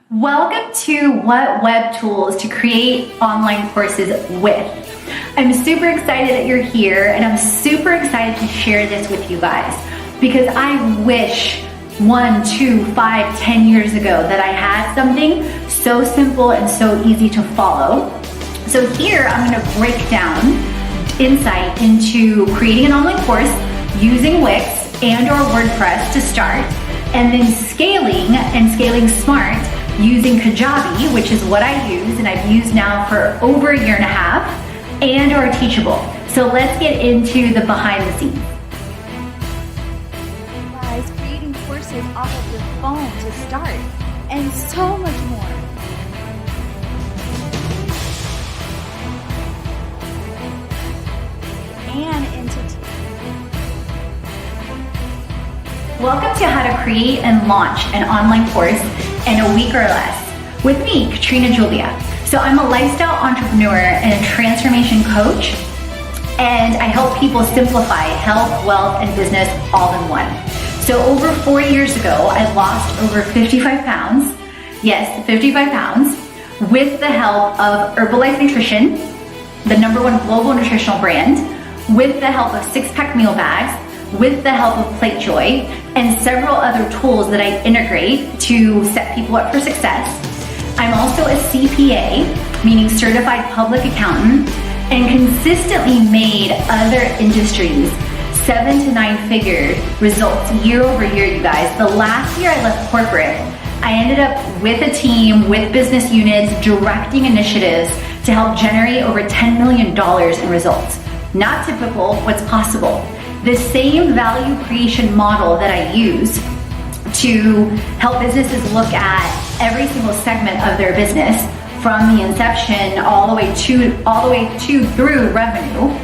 Welcome to What Web Tools to Create Online Courses With. I'm super excited that you're here, and I'm super excited to share this with you guys because I wish 1, 2, 5, 10 years ago that I had something so simple and so easy to follow. So here I'm going to break down insight into creating an online course using Wix and or WordPress to start, and then scaling smart using Kajabi, which is what I use and I've used now for over a year and a half, and or Teachable. So let's get into the behind the scenes. Guys, creating courses off of your phone to start, and so much more. And into Welcome to how to create and launch an online course in a week or less with me, Katrina Julia. So I'm a lifestyle entrepreneur and a transformation coach, and I help people simplify health, wealth, and business all in one. So over 4 years ago, I lost over 55 pounds. Yes, 55 pounds with the help of Herbalife Nutrition, the #1 global nutritional brand, with the help of 6-pack meal bags, with the help of Plate Joy, and several other tools that I integrate to set people up for success. I'm also a CPA, meaning Certified Public Accountant, and consistently made other industries 7 to 9 figure results year over year, you guys. The last year I left corporate, I ended up with a team, with business units, directing initiatives to help generate over $10 million in results. Not typical, what's possible. The same value creation model that I use to help businesses look at every single segment of their business from the inception all the way to through revenue,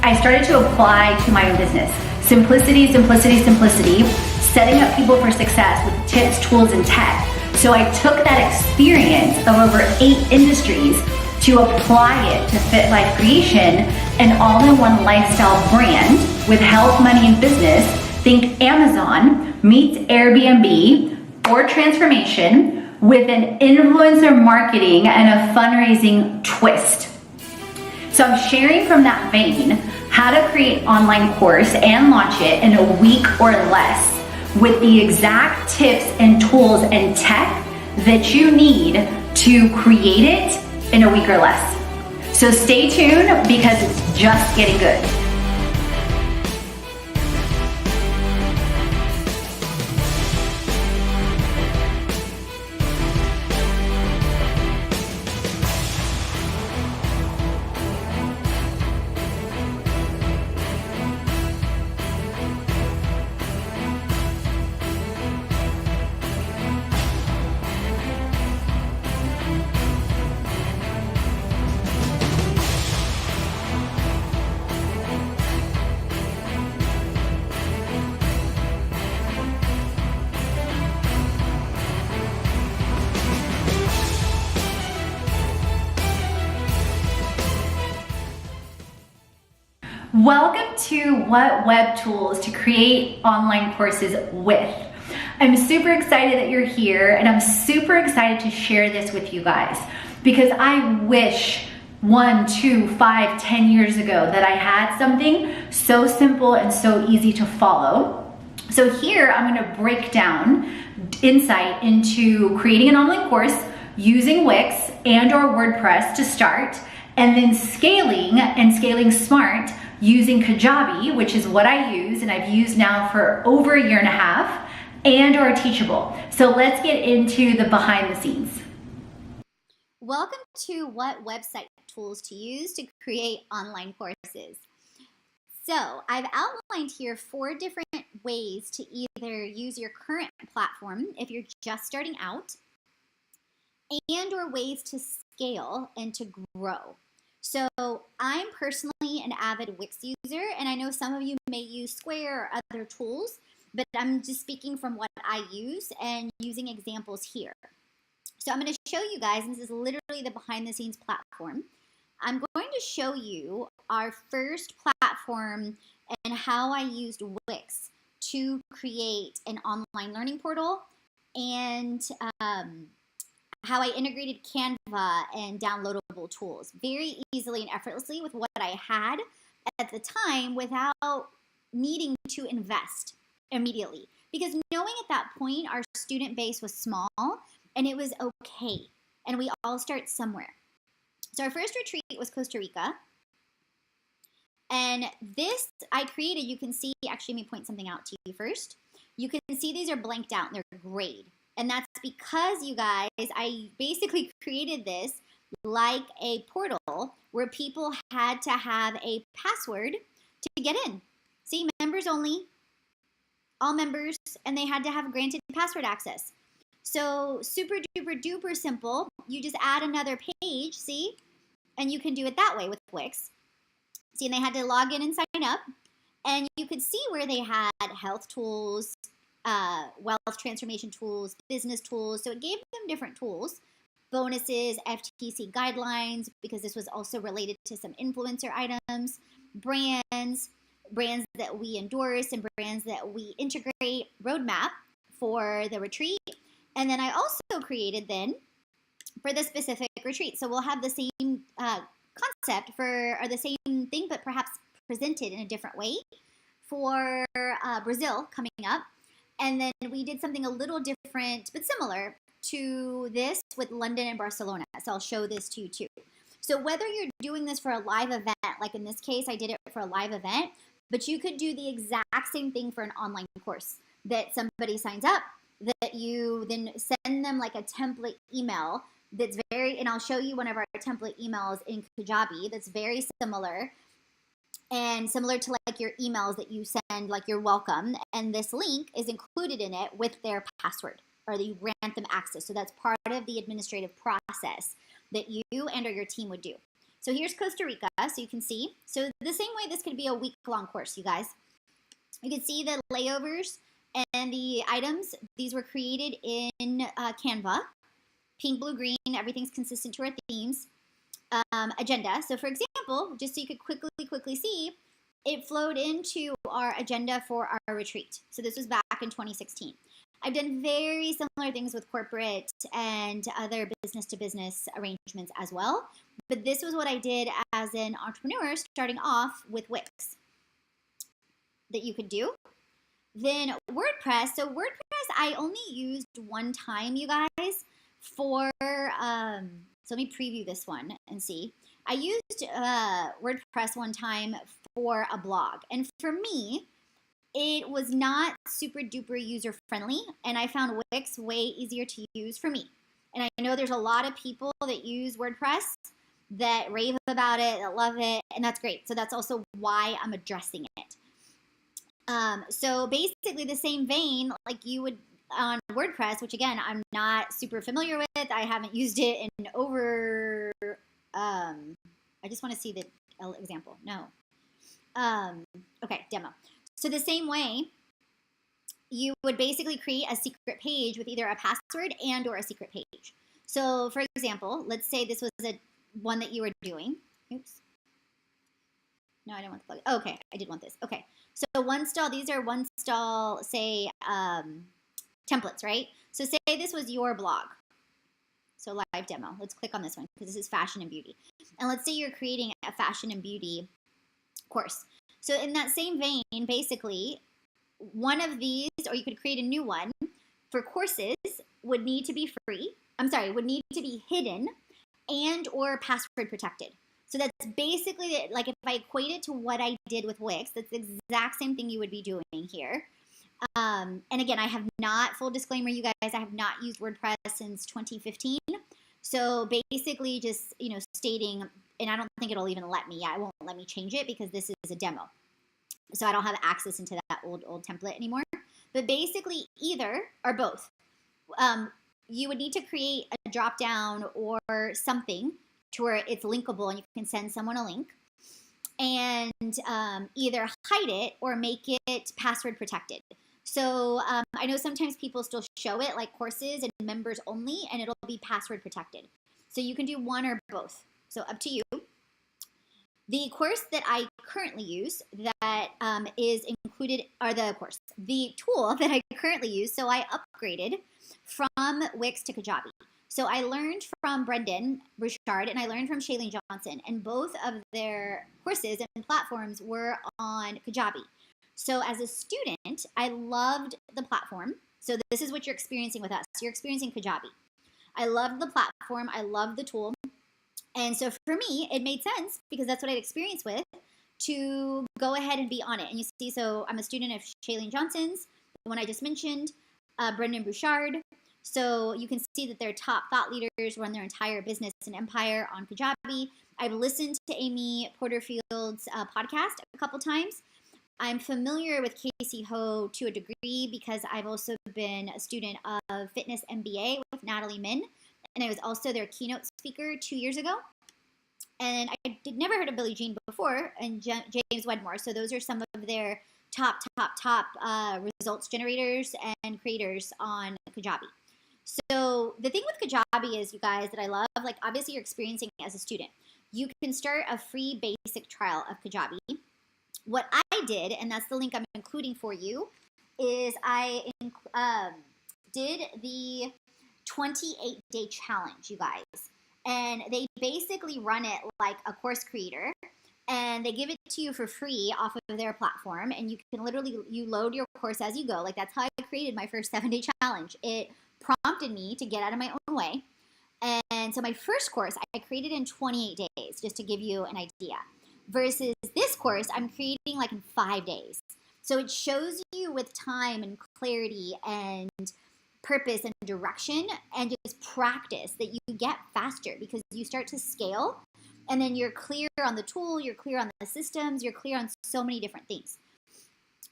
I started to apply to my own business. Simplicity, simplicity, simplicity, setting up people for success with tips, tools, and tech. So I took that experience of over 8 industries to apply it to Fit Life Creation, an all-in-one lifestyle brand with health, money, and business. Think Amazon meets Airbnb or transformation with an influencer marketing and a fundraising twist. So I'm sharing from that vein how to create online course and launch it in a week or less with the exact tips and tools and tech that you need to create it in a week or less. So stay tuned because it's just getting good. Welcome to What Web Tools to Create Online Courses With. I'm super excited that you're here, and I'm super excited to share this with you guys because I wish 1, 2, 5, 10 years ago that I had something so simple and so easy to follow. So here I'm going to break down insight into creating an online course using Wix and or WordPress to start, and then scaling smart using Kajabi, which is what I use and I've used now for over a year and a half, and or Teachable. So let's get into the behind the scenes. Welcome to what website tools to use to create online courses. So I've outlined here 4 different ways to either use your current platform if you're just starting out, and or ways to scale and to grow. So I'm personally an avid Wix user, and I know some of you may use Square or other tools, but I'm just speaking from what I use and using examples here. So I'm going to show you guys, and this is literally the behind the scenes platform. I'm going to show you our first platform and how I used Wix to create an online learning portal and how I integrated Canva and downloadable tools very easily and effortlessly with what I had at the time without needing to invest immediately. Because knowing at that point our student base was small and it was okay. And we all start somewhere. So our first retreat was Costa Rica. And this I created, you can see, actually let me point something out to you first. You can see these are blanked out and they're grayed. And that's because, you guys, I basically created this like a portal where people had to have a password to get in. See, members only, all members, and they had to have granted password access. So super duper duper simple. You just add another page, see? And you can do it that way with Wix. See, and they had to log in and sign up. And you could see where they had health tools, wealth transformation tools, business tools. So it gave them different tools, bonuses, FTC guidelines, because this was also related to some influencer items, brands that we endorse and brands that we integrate, roadmap for the retreat. And then I also created then for the specific retreat. So we'll have the same concept or the same thing, but perhaps presented in a different way for Brazil coming up. And then we did something a little different, but similar to this with London and Barcelona. So I'll show this to you too. So whether you're doing this for a live event, like in this case, I did it for a live event, but you could do the exact same thing for an online course that somebody signs up, that you then send them like a template email that's and I'll show you one of our template emails in Kajabi that's very similar and similar to like your emails that you send, like you're welcome. And this link is included in it with their password, or that you grant them access. So that's part of the administrative process that you and or your team would do. So here's Costa Rica, so you can see. So the same way this could be a week-long course, you guys. You can see the layovers and the items. These were created in Canva. Pink, blue, green, everything's consistent to our themes. Agenda. So for example, just so you could quickly see, it flowed into our agenda for our retreat. So this was back in 2016. I've done very similar things with corporate and other business-to-business arrangements as well. But this was what I did as an entrepreneur starting off with Wix that you could do. Then WordPress. So WordPress I only used one time, you guys, for, so let me preview this one and see. I used WordPress one time for a blog. And for me, it was not super duper user friendly. And I found Wix way easier to use for me. And I know there's a lot of people that use WordPress that rave about it, that love it, and that's great. So that's also why I'm addressing it. So basically the same vein, like you would on WordPress, which again, I'm not super familiar with. I haven't used it in over, I just want to see the example. No. Okay, demo. So the same way, you would basically create a secret page with either a password and or a secret page. So for example, let's say this was one that you were doing. Oops. No, I didn't want the plug. Okay, I did want this. Okay, so one stall, these are one stall, say, templates, right? So say this was your blog. So live demo. Let's click on this one because this is fashion and beauty. And let's say you're creating a fashion and beauty course. So in that same vein, basically, one of these, or you could create a new one for courses, would need to be free. Would need to be hidden and or password protected. So that's basically, like if I equate it to what I did with Wix, that's the exact same thing you would be doing here. And again, I have not, full disclaimer, you guys, I have not used WordPress since 2015. So basically just, stating, and I don't think it'll even let me, it won't let me change it because this is a demo. So I don't have access into that old template anymore. But basically either or both. You would need to create a drop down or something to where it's linkable and you can send someone a link. And either hide it or make it password protected. So I know sometimes people still show it like courses and members only, and it'll be password protected. So you can do one or both. So up to you. The course that I currently use that is included, or the tool that I currently use, so I upgraded from Wix to Kajabi. So I learned from Brendan Bouchard and I learned from Shailene Johnson, and both of their courses and platforms were on Kajabi. So as a student, I loved the platform. So this is what you're experiencing with us. You're experiencing Kajabi. I loved the platform. I loved the tool. And so for me, it made sense because that's what I'd experienced with, to go ahead and be on it. And you see, so I'm a student of Shailene Johnson's, the one I just mentioned, Brendan Bouchard. So you can see that they're top thought leaders, run their entire business and empire on Kajabi. I've listened to Amy Porterfield's podcast a couple times. I'm familiar with Casey Ho to a degree because I've also been a student of Fitness MBA with Natalie Min, and I was also their keynote speaker 2 years ago. And I never heard of Billie Jean before, and James Wedmore. So those are some of their top results generators and creators on Kajabi. So the thing with Kajabi is, you guys, that I love, like obviously you're experiencing as a student. You can start a free basic trial of Kajabi. What I did, and that's the link I'm including for you, is I did the 28-day challenge, you guys. And they basically run it like a course creator, and they give it to you for free off of their platform, and you can literally, you load your course as you go. Like that's how I created my first 7-day challenge. It prompted me to get out of my own way. And so my first course I created in 28 days, just to give you an idea. Versus this course, I'm creating like in 5 days. So it shows you with time and clarity and purpose and direction and just practice that you get faster because you start to scale, and then you're clear on the tool, you're clear on the systems, you're clear on so many different things.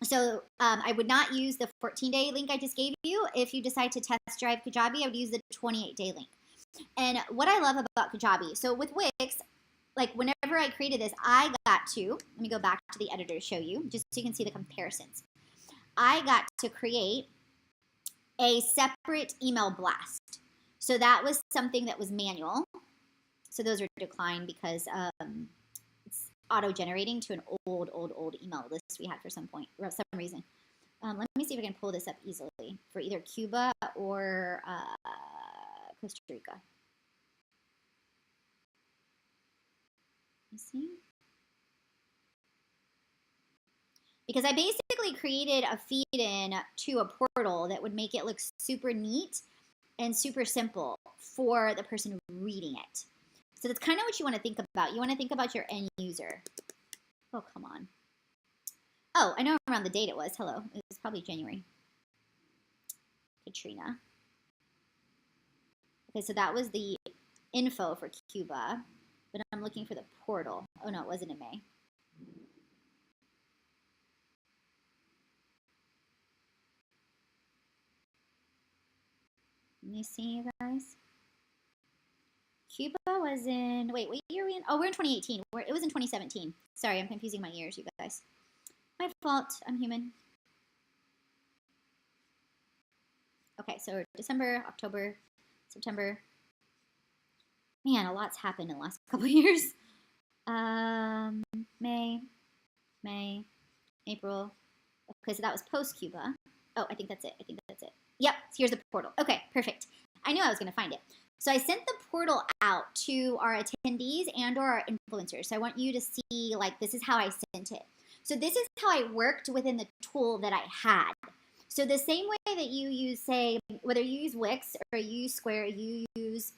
So I would not use the 14-day link I just gave you. If you decide to test drive Kajabi, I would use the 28-day link. And what I love about Kajabi, so with Wix, like whenever I created this, I got to, let me go back to the editor to show you, just so you can see the comparisons. I got to create a separate email blast. So that was something that was manual. So those are declined because it's auto-generating to an old email list we had for some reason. Let me see if I can pull this up easily for either Cuba or Costa Rica. You see? Because I basically created a feed-in to a portal that would make it look super neat and super simple for the person reading it. So that's kind of what you want to think about. You want to think about your end user. Oh, come on. Oh, I know around the date it was. Hello. It was probably January. Katrina. Okay, so that was the info for Cuba. But I'm looking for the portal. Oh, no, it wasn't in May. Let me see, you guys. Cuba was in, wait, what year are we in? Oh, we're in 2018. It was in 2017. Sorry, I'm confusing my years, you guys. My fault. I'm human. Okay, so December, October, September. Man, a lot's happened in the last couple of years. May, April. Okay, so that was post-Cuba. Oh, I think that's it. Yep, here's the portal. Okay, perfect. I knew I was going to find it. So I sent the portal out to our attendees and or our influencers. So I want you to see, like, this is how I sent it. So this is how I worked within the tool that I had. So the same way that you use, say, whether you use Wix or you use Square, you use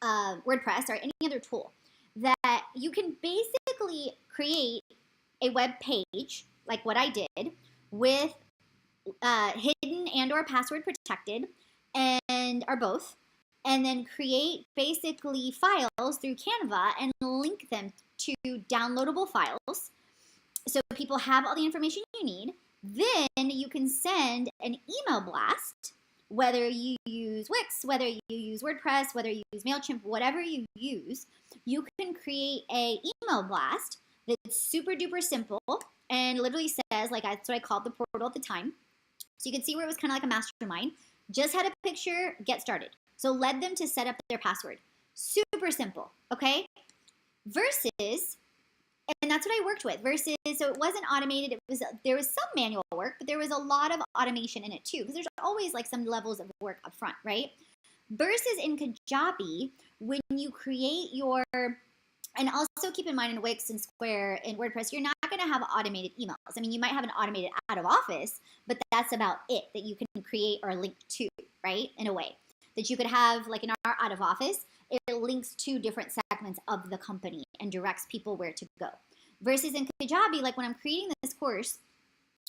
WordPress or any other tool, that you can basically create a web page, like what I did, with hidden and or password protected, and or both, and then create basically files through Canva and link them to downloadable files so people have all the information you need. Then you can send an email blast, whether you use Wix, whether you use WordPress, whether you use MailChimp, whatever you use, you can create a email blast that's super duper simple and literally says, like, that's what I called the portal at the time. So you can see where it was kind of like a mastermind. Just had a picture, get started. So led them to set up their password. Super simple, okay? Versus, and that's what I worked with, versus, so it wasn't automated. There was some manual work, but there was a lot of automation in it too, because there's always like some levels of work up front, right? Versus in Kajabi, when you create your, and also keep in mind in Wix and Square and WordPress, you're not going to have automated emails. I mean, you might have an automated out of office, but that's about it that you can create or link to, right? In a way that you could have, like in our out of office, it links to different segments of the company and directs people where to go. Versus in Kajabi, like when I'm creating this course,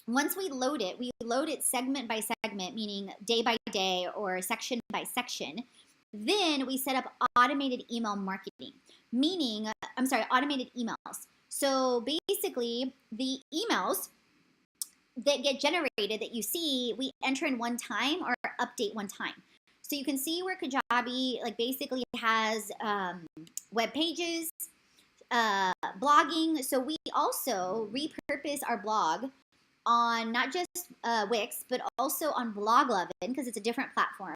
once we load it segment by segment, meaning day by day or section by section. Then we set up automated email marketing, automated emails. So basically, the emails that get generated that you see, we enter in one time or update one time. So you can see where Kajabi like basically has web pages, blogging. So we also repurpose our blog on not just Wix, but also on Bloglovin because it's a different platform,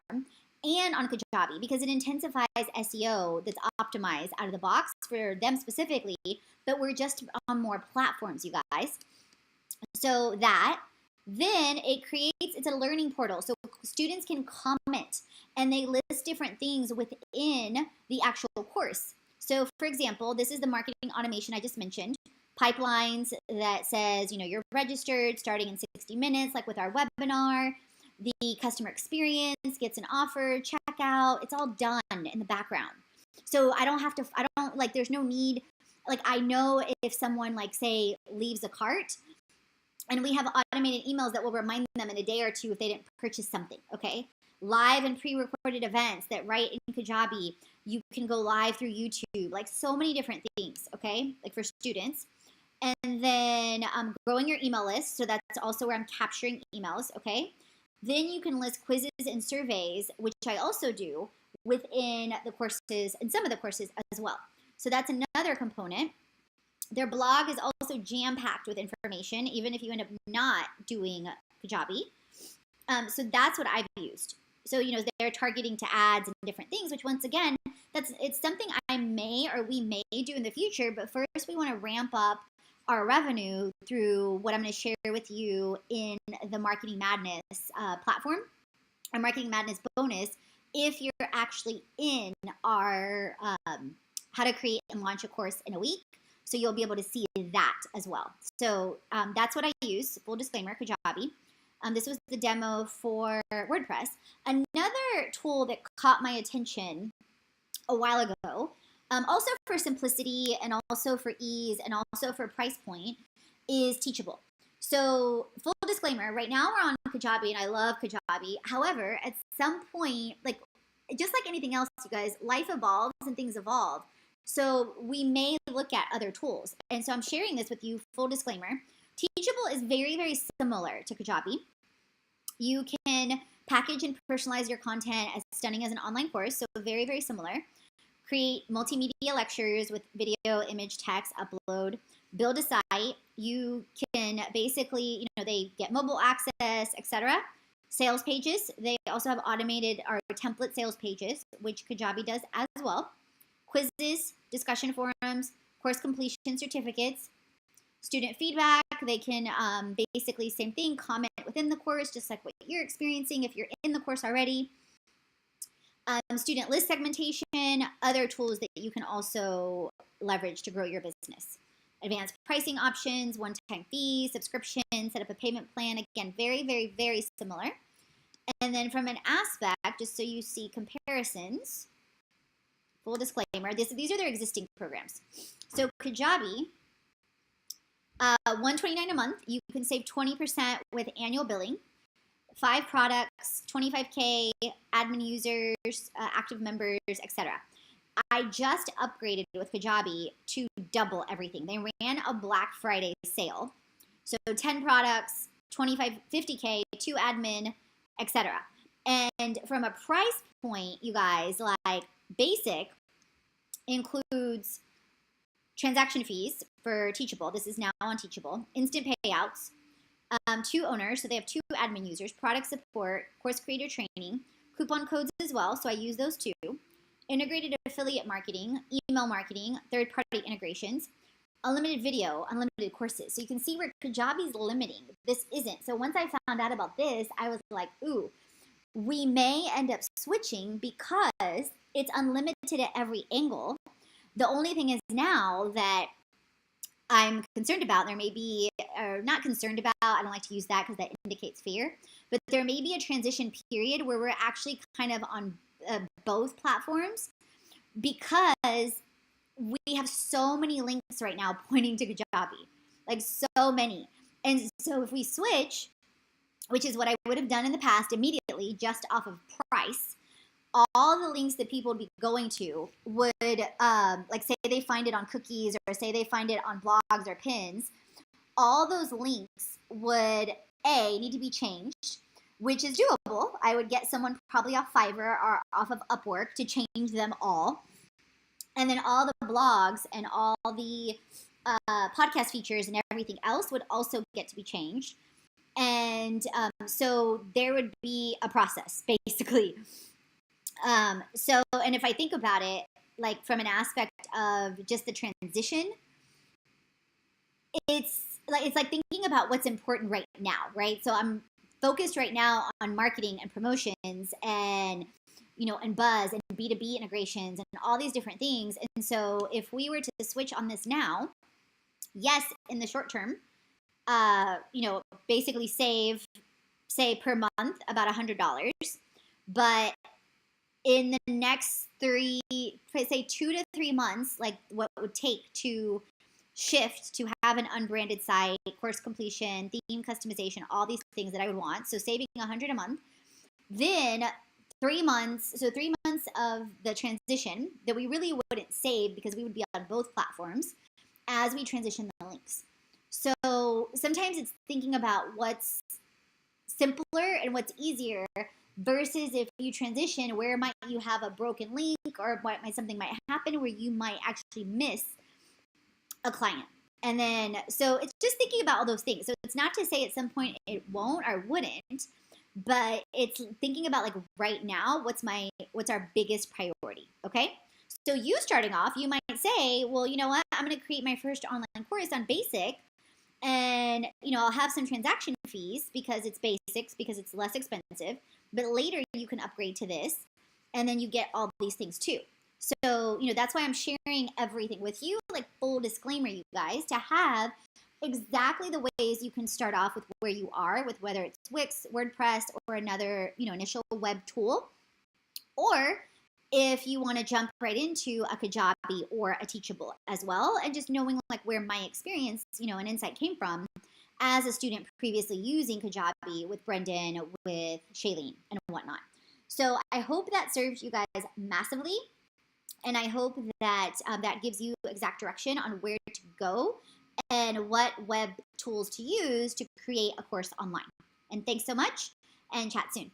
and on Kajabi because it intensifies SEO that's optimized out of the box for them specifically, but we're just on more platforms, you guys. So that, then it's a learning portal. So students can comment and they list different things within the actual course. So for example, this is the marketing automation I just mentioned. Pipelines that says, you're registered starting in 60 minutes, like with our webinar. The customer experience gets an offer, checkout. It's all done in the background. So there's no need. Like I know if someone say leaves a cart, and we have automated emails that will remind them in a day or two if they didn't purchase something, okay? Live and pre-recorded events that right in Kajabi, you can go live through YouTube, like so many different things, okay? Like for students. And then growing your email list. So that's also where I'm capturing emails, okay? Then you can list quizzes and surveys, which I also do within the courses and some of the courses as well. So that's another component. Their blog is also jam-packed with information, even if you end up not doing Kajabi. So that's what I've used. So, they're targeting to ads and different things, which once again, it's something we may do in the future. But first, we want to ramp up our revenue through what I'm going to share with you in the Marketing Madness platform, our Marketing Madness bonus, if you're actually in our how to create and launch a course in a week. So you'll be able to see that as well. So that's what I use. Full disclaimer, Kajabi. This was the demo for WordPress. Another tool that caught my attention a while ago, also for simplicity and also for ease and also for price point, is Teachable. So full disclaimer, right now we're on Kajabi and I love Kajabi. However, at some point, just like anything else, you guys, life evolves and things evolve. So we may look at other tools. And so I'm sharing this with you, full disclaimer. Teachable is very, very similar to Kajabi. You can package and personalize your content as stunning as an online course. So very, very similar. Create multimedia lectures with video, image, text, upload, build a site. You can basically, they get mobile access, etc. Sales pages. They also have automated our template sales pages, which Kajabi does as well. Quizzes, discussion forums, course completion certificates, student feedback. They can basically same thing, comment within the course, just like what you're experiencing if you're in the course already. Student list segmentation, other tools that you can also leverage to grow your business. Advanced pricing options, one-time fee, subscription, set up a payment plan. Again, very, very, very similar. And then from an aspect, just so you see comparisons, full disclaimer, these are their existing programs. So Kajabi, $129 a month. You can save 20% with annual billing. 5 products, 25K, admin users, active members, etc. I just upgraded with Kajabi to double everything. They ran a Black Friday sale. So 10 products, 50K, 2 admin, etc. And from a price point, you guys, like basic includes transaction fees for Teachable. This is now on Teachable. Instant payouts. 2 owners, so they have 2 admin users, product support, course creator training, coupon codes as well, so I use those too, integrated affiliate marketing, email marketing, third-party integrations, unlimited video, unlimited courses. So you can see where Kajabi's limiting. This isn't. So once I found out about this, I was like, ooh, we may end up switching because it's unlimited at every angle. The only thing is now that I'm concerned about, there may be, or not concerned about, I don't like to use that because that indicates fear, but there may be a transition period where we're actually kind of on both platforms, because we have so many links right now pointing to Kajabi, like so many. And so if we switch, which is what I would have done in the past immediately, just off of price, all the links that people would be going to would, like say they find it on cookies, or say they find it on blogs or pins, all those links would need to be changed, which is doable. I would get someone probably off Fiverr or off of Upwork to change them all. And then all the blogs and all the podcast features and everything else would also get to be changed. And so there would be a process, basically. And if I think about it, like from an aspect of just the transition, it's like thinking about what's important right now, right? So I'm focused right now on marketing and promotions and, and buzz and B2B integrations and all these different things. And so if we were to switch on this now, yes, in the short term, basically save, say per month, about $100, but in the next 2 to 3 months, like what it would take to shift to have an unbranded site, course completion, theme customization, all these things that I would want. So saving $100 a month. Then 3 months, so 3 months of the transition that we really wouldn't save because we would be on both platforms as we transition the links. So sometimes it's thinking about what's simpler and what's easier versus if you transition, where might you have a broken link, or something might happen where you might actually miss a client. And then, so it's just thinking about all those things. So it's not to say at some point it won't or wouldn't, but it's thinking about like right now, what's our biggest priority, okay? So you starting off, you might say, well, you know what? I'm going to create my first online course on basic, and, I'll have some transaction fees because it's basics, because it's less expensive, but later you can upgrade to this, and then you get all these things too. So, that's why I'm sharing everything with you, like full disclaimer, you guys, to have exactly the ways you can start off with where you are, with whether it's Wix, WordPress, or another, initial web tool, or if you want to jump right into a Kajabi or a Teachable as well, and just knowing like where my experience, and insight came from as a student previously using Kajabi with Brendan, with Shailene, and whatnot. So I hope that serves you guys massively, and I hope that that gives you exact direction on where to go and what web tools to use to create a course online. And thanks so much, and chat soon.